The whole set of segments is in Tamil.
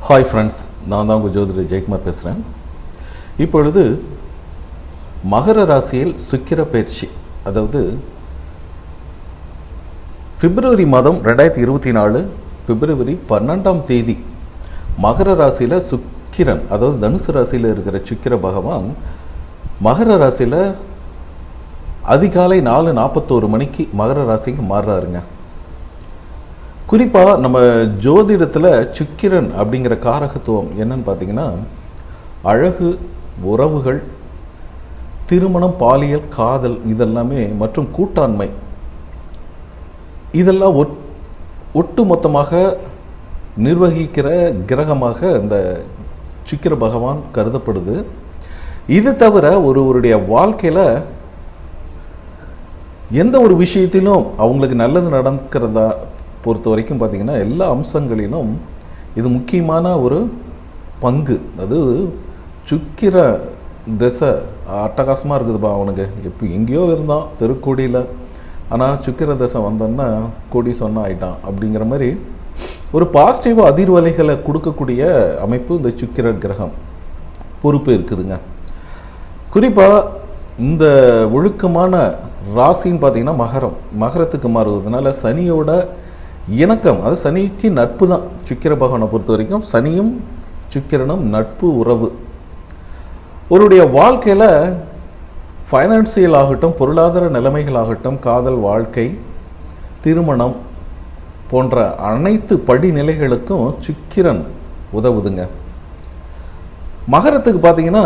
ஹாய் ஃப்ரெண்ட்ஸ், நான் தான் உங்கள் ஜோதிடர் ஜெயக்குமார் பேசுகிறேன். இப்பொழுது மகர ராசியில் சுக்கிர பயிற்சி, அதாவது பிப்ரவரி மாதம் 2024 பிப்ரவரி 12ஆம் தேதி மகர ராசியில் சுக்கிரன், அதாவது தனுசு ராசியில் இருக்கிற சுக்கிர பகவான் மகர ராசியில் அதிகாலை 4:41 மணிக்கு மகர ராசிக்கு மாறுறாருங்க. குறிப்பாக நம்ம ஜோதிடத்தில் சுக்கிரன் அப்படிங்கிற காரகத்துவம் என்னன்னு பார்த்தீங்கன்னா, அழகு, உறவுகள், திருமணம், பாலியல், காதல் இதெல்லாமே மற்றும் கூட்டாண்மை இதெல்லாம் ஒட்டு மொத்தமாக நிர்வகிக்கிற கிரகமாக இந்த சுக்கிர பகவான் கருதப்படுது. இது தவிர ஒருவருடைய வாழ்க்கையில் எந்த ஒரு விஷயத்திலும் அவங்களுக்கு நல்லது நடக்கிறதா பொறுத்த வரைக்கும் பார்த்திங்கன்னா, எல்லா அம்சங்களிலும் இது முக்கியமான ஒரு பங்கு. அது சுக்கிர திசை அட்டகாசமாக இருக்குதுப்பா. அவனுக்கு எப்போ எங்கேயோ இருந்தான் தெருக்கோடியில், ஆனால் சுக்கிர திசை வந்தோன்னா கொடி சொன்ன ஆயிட்டான் அப்படிங்கிற மாதிரி ஒரு பாசிட்டிவ் அதிர்வலைகளை கொடுக்கக்கூடிய அமைப்பு இந்த சுக்கிர கிரகம் பொறுப்பு இருக்குதுங்க. குறிப்பாக இந்த ஒழுக்கமான ராசின்னு பார்த்திங்கன்னா மகரத்துக்கு மாறுவதனால சனியோட இணக்கம், அது சனிக்கு நட்பு தான். சுக்கிர பகவானை பொறுத்த வரைக்கும் சனியும் சுக்கிரனும் நட்பு உறவு. ஒருடைய வாழ்க்கையில் ஃபைனான்சியல் ஆகட்டும், பொருளாதார நிலைமைகள் ஆகட்டும், காதல் வாழ்க்கை, திருமணம் போன்ற அனைத்து படிநிலைகளுக்கும் சுக்கிரன் உதவுதுங்க. மகரத்துக்கு பார்த்தீங்கன்னா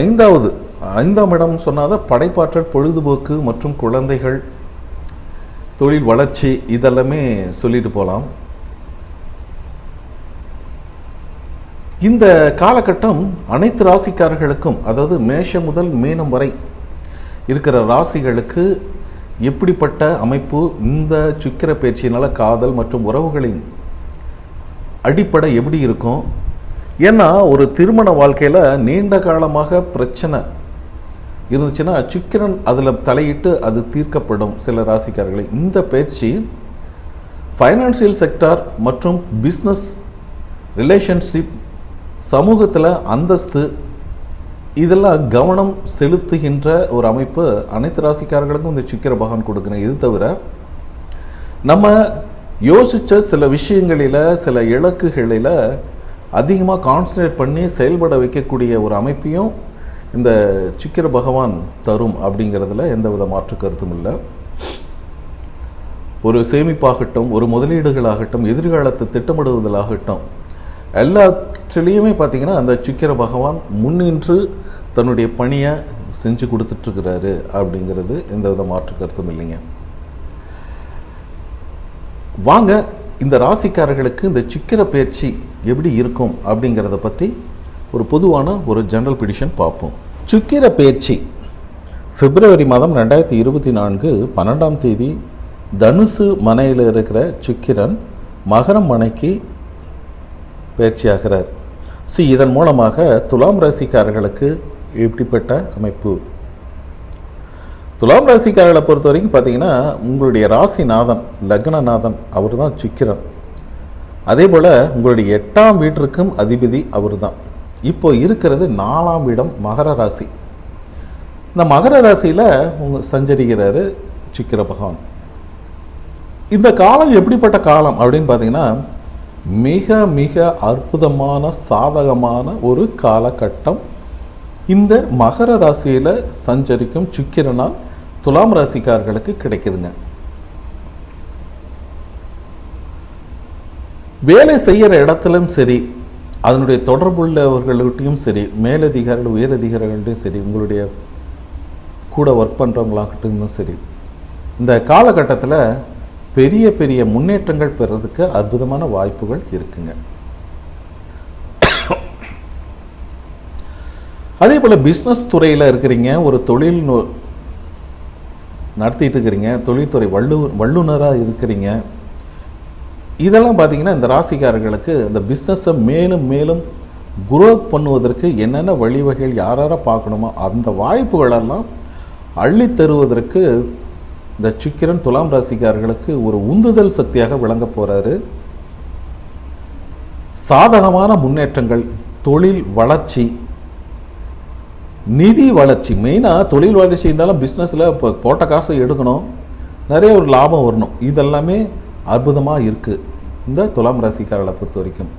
5ஆம் இடம் சொன்னாதான் படைப்பாற்றல், பொழுதுபோக்கு மற்றும் குழந்தைகள், தொழில் வளர்ச்சி இதெல்லாமே சொல்லிட்டு போகலாம். இந்த காலகட்டம் அனைத்து ராசிக்காரர்களுக்கும், அதாவது மேஷம் முதல் மீனம் வரை இருக்கிற ராசிகளுக்கு எப்படிப்பட்ட அமைப்பு, இந்த சுக்கிர பயிற்சியினால் காதல் மற்றும் உறவுகளின் அடிப்படை எப்படி இருக்கும்? ஏன்னா ஒரு திருமண வாழ்க்கையில் நீண்ட காலமாக பிரச்சனை இருந்துச்சுன்னா சுக்கிரன் அதில் தலையிட்டு அது தீர்க்கப்படும் சில ராசிக்காரர்களை. இந்த பயிற்சி ஃபைனான்சியல் செக்டார் மற்றும் பிஸ்னஸ், ரிலேஷன்ஷிப், சமூகத்தில் அந்தஸ்து இதெல்லாம் கவனம் செலுத்துகின்ற ஒரு அமைப்பு அனைத்து ராசிக்காரர்களுக்கும் இந்த சுக்கிர பகவான் கொடுக்குறேன். இது தவிர நம்ம யோசித்த சில விஷயங்களில், சில இலக்குகளில் அதிகமாக கான்சன்ட்ரேட் பண்ணி செயல்பட வைக்கக்கூடிய ஒரு அமைப்பையும் இந்த சுக்கிர பகவான் தரும் அப்படிங்கிறதுல எந்த வித மாற்று கருத்தும் இல்லை. ஒரு சேமிப்பாகட்டும், ஒரு முதலீடுகளாகட்டும், எதிர்காலத்தை திட்டமிடுவதாகட்டும், எல்லாத்திலையுமே பார்த்திங்கன்னா அந்த சுக்கிர பகவான் முன்னின்று தன்னுடைய பணியை செஞ்சு கொடுத்துட்ருக்கிறாரு அப்படிங்கிறது எந்த வித மாற்று கருத்தும் இல்லைங்க. வாங்க இந்த ராசிக்காரர்களுக்கு இந்த சுக்கிர பயிற்சி எப்படி இருக்கும் அப்படிங்கிறத பற்றி ஒரு பொதுவான ஒரு ஜெனரல் பிடிஷன் பார்ப்போம். சுக்கிர பயிற்சி பிப்ரவரி மாதம் 2024 12ஆம் தேதி தனுசு மனையில் இருக்கிற சுக்கிரன் மகரம் மனைக்கு பயிற்சியாகிறார். இதன் மூலமாக துலாம் ராசிக்காரர்களுக்கு எப்படிப்பட்ட அமைப்பு? துலாம் ராசிக்காரர்களை பொறுத்த வரைக்கும் பார்த்தீங்கன்னா, உங்களுடைய ராசிநாதன், லக்னநாதன் அவர் தான் சுக்கிரன். அதே போல் உங்களுடைய 8ஆம் வீட்டிற்கும் அதிபதி அவர் தான். இப்போ இருக்கிறது 4ஆம் இடம் மகர ராசி. இந்த மகர ராசியில் சஞ்சரிக்கிறாரு சுக்கிர பகவான். இந்த காலம் எப்படிப்பட்ட காலம் அப்படின்னு பார்த்தீங்கன்னா, மிக மிக அற்புதமான சாதகமான ஒரு காலகட்டம் இந்த மகர ராசியில் சஞ்சரிக்கும் சுக்கிரனால் துலாம் ராசிக்காரர்களுக்கு கிடைக்குதுங்க. வேலை செய்கிற இடத்துலையும் சரி, அதனுடைய தொடர்புள்ளவர்கள்கிட்டையும் சரி, மேலதிகாரிகள், உயரதிகாரிகள்கிட்டையும் சரி, உங்களுடைய கூட ஒர்க் பண்ணுறவங்களாகட்டும் சரி, இந்த காலகட்டத்தில் பெரிய பெரிய முன்னேற்றங்கள் பெறதுக்கு அற்புதமான வாய்ப்புகள் இருக்குங்க. அதே போல் பிஸ்னஸ் துறையில் இருக்கிறீங்க, ஒரு தொழில் நடத்திட்டு இருக்கிறீங்க, தொழில்துறை வல்லுநராக இருக்கிறீங்க, இதெல்லாம் பார்த்திங்கன்னா இந்த ராசிக்காரர்களுக்கு இந்த பிஸ்னஸை மேலும் மேலும் குரோத் பண்ணுவதற்கு என்னென்ன வழிவகைகள் யாரார பார்க்கணுமோ அந்த வாய்ப்புகளெல்லாம் அள்ளி தருவதற்கு இந்த சுக்கிரன் துலாம் ராசிக்காரர்களுக்கு ஒரு உந்துதல் சக்தியாக விளங்க போகிறாரு. சாதகமான முன்னேற்றங்கள், தொழில் வளர்ச்சி, நிதி வளர்ச்சி. மெயினாக தொழில் வளர்ச்சி இருந்தாலும் பிஸ்னஸில் இப்போ போட்ட காசை எடுக்கணும், நிறைய ஒரு லாபம் வரணும். இதெல்லாமே அற்புதமாக இருக்குது இந்த துலாம் ராசிக்காரர்களை பொறுத்த வரைக்கும்.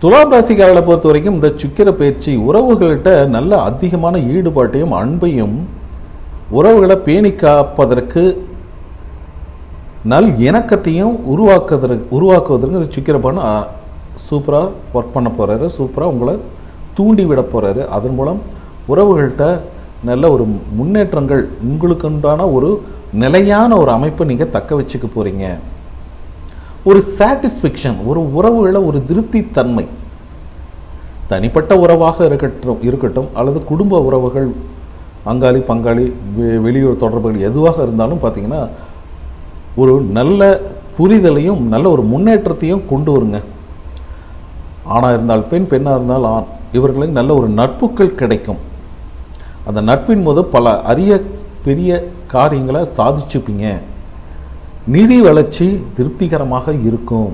துலாம் ராசிக்காரர்களை பொறுத்த வரைக்கும் இந்த சுக்கிர பயிற்சி உறவுகள்கிட்ட நல்ல அதிகமான ஈடுபாட்டையும் அன்பையும், உறவுகளை பேணி காப்பதற்கு நல் இணக்கத்தையும் உருவாக்குவதற்கு இந்த சுக்கிரபான் சூப்பராக ஒர்க் பண்ண போகிறாரு, சூப்பராக உங்களை தூண்டி விட போகிறாரு. அதன் மூலம் உறவுகள்கிட்ட நல்ல ஒரு முன்னேற்றங்கள், உங்களுக்குண்டான ஒரு நிலையான ஒரு அமைப்பை நீங்கள் தக்க வச்சுக்க போகிறீங்க. ஒரு சாட்டிஸ்ஃபேக்ஷன், ஒரு உறவுகளில் ஒரு திருப்தி தன்மை, தனிப்பட்ட உறவாக இருக்கட்டும் அல்லது குடும்ப உறவுகள், அங்காளி பங்காளி, வெளியூர் தொடர்புகள் எதுவாக இருந்தாலும் பார்த்தீங்கன்னா ஒரு நல்ல புரிதலையும் நல்ல ஒரு முன்னேற்றத்தையும் கொண்டு வருங்க. ஆணாக இருந்தால் பெண், பெண்ணாக இருந்தால் ஆண், இவர்களுக்கு நல்ல ஒரு நட்புகள் கிடைக்கும். அந்த நட்பின் போது பல அரிய பெரிய காரியங்களை சாதிச்சுப்பீங்க. நிதி வளர்ச்சி திருப்திகரமாக இருக்கும்.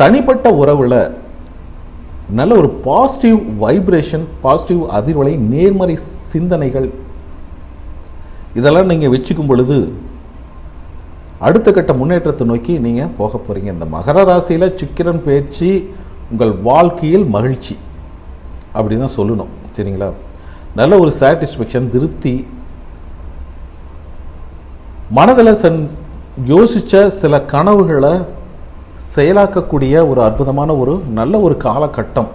தனிப்பட்ட உறவில் நல்ல ஒரு பாசிட்டிவ் வைப்ரேஷன், பாசிட்டிவ் அதிர்வலை, நேர்மறை சிந்தனைகள், இதெல்லாம் நீங்கள் வச்சுக்கும் பொழுது அடுத்த கட்ட முன்னேற்றத்தை நோக்கி நீங்கள் போக போகிறீங்க. இந்த மகர ராசியில் சுக்கிரன் பயிற்சி உங்கள் வாழ்க்கையில் மகிழ்ச்சி அப்படி தான் சொல்லணும், சரிங்களா? நல்ல ஒரு சாட்டிஸ்ஃபேக்ஷன், திருப்தி, மனதில் யோசித்த சில கனவுகளை செயலாக்கக்கூடிய ஒரு அற்புதமான ஒரு நல்ல ஒரு காலகட்டம்.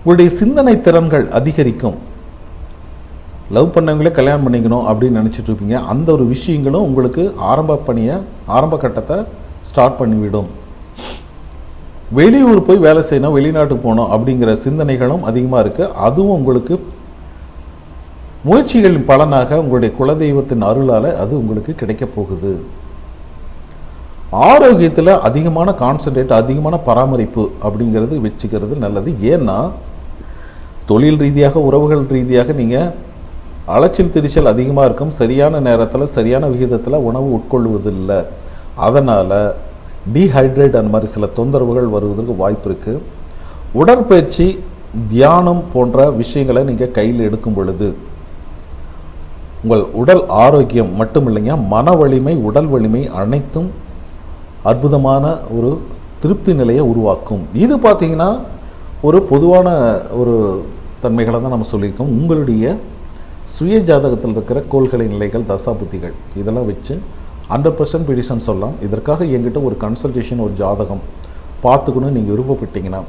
உங்களுடைய சிந்தனை திறன்கள் அதிகரிக்கும். லவ் பண்ணவங்களே கல்யாணம் பண்ணிக்கணும் அப்படின்னு நினச்சிட்டு இருப்பீங்க. அந்த ஒரு விஷயங்களும் உங்களுக்கு ஆரம்ப கட்டத்தை ஸ்டார்ட் பண்ணிவிடும். வெளியூர் போய் வேலை செய்யணும், வெளிநாட்டுக்கு போகணும் அப்படிங்கிற சிந்தனைகளும் அதிகமாக இருக்குது. அதுவும் உங்களுக்கு முயற்சிகளின் பலனாக உங்களுடைய குலதெய்வத்தின் அருளால் அது உங்களுக்கு கிடைக்க போகுது. ஆரோக்கியத்தில் அதிகமான கான்சன்ட்ரேட், அதிகமான பராமரிப்பு அப்படிங்கிறது வச்சுக்கிறது நல்லது. ஏன்னா தொழில் ரீதியாக, உறவுகள் ரீதியாக நீங்கள் அலைச்சல் திரிச்சல் அதிகமாக இருக்கும். சரியான நேரத்தில் சரியான விகிதத்தில் உணவு உட்கொள்வதில்லை. அதனால் டீஹைட்ரேட் அந்த மாதிரி சில தொந்தரவுகள் வருவதற்கு வாய்ப்பு இருக்குது. உடற்பயிற்சி, தியானம் போன்ற விஷயங்களை நீங்கள் கையில் எடுக்கும் பொழுது உங்கள் உடல் ஆரோக்கியம் மட்டும் இல்லைங்க, மன வலிமை, உடல் வலிமை அனைத்தும் அற்புதமான ஒரு திருப்தி நிலையை உருவாக்கும். இது பார்த்திங்கன்னா ஒரு பொதுவான ஒரு தன்மைகளை தான் நம்ம சொல்லியிருக்கோம். உங்களுடைய சுய ஜாதகத்தில் இருக்கிற கோள்களின் நிலைகள், தசா புத்திகள், இதெல்லாம் வச்சு 100% ப்ரிடிக்ஷன் சொல்லலாம். இதற்காக என்கிட்ட ஒரு கன்சல்டேஷன், ஒரு ஜாதகம் பார்த்துக்கணும்னு நீங்கள் விருப்பப்பட்டீங்கன்னா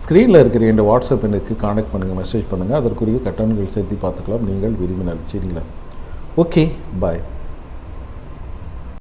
ஸ்க்ரீனில் இருக்கிற என் வாட்ஸ்அப் எண்ணுக்கு கான்டாக்ட் பண்ணுங்கள், மெசேஜ் பண்ணுங்கள். அதற்குரிய கட்டணங்கள் சேர்த்து பார்த்துக்கலாம் நீங்கள் விரும்பினால், சரிங்களா? ஓகே, பாய்.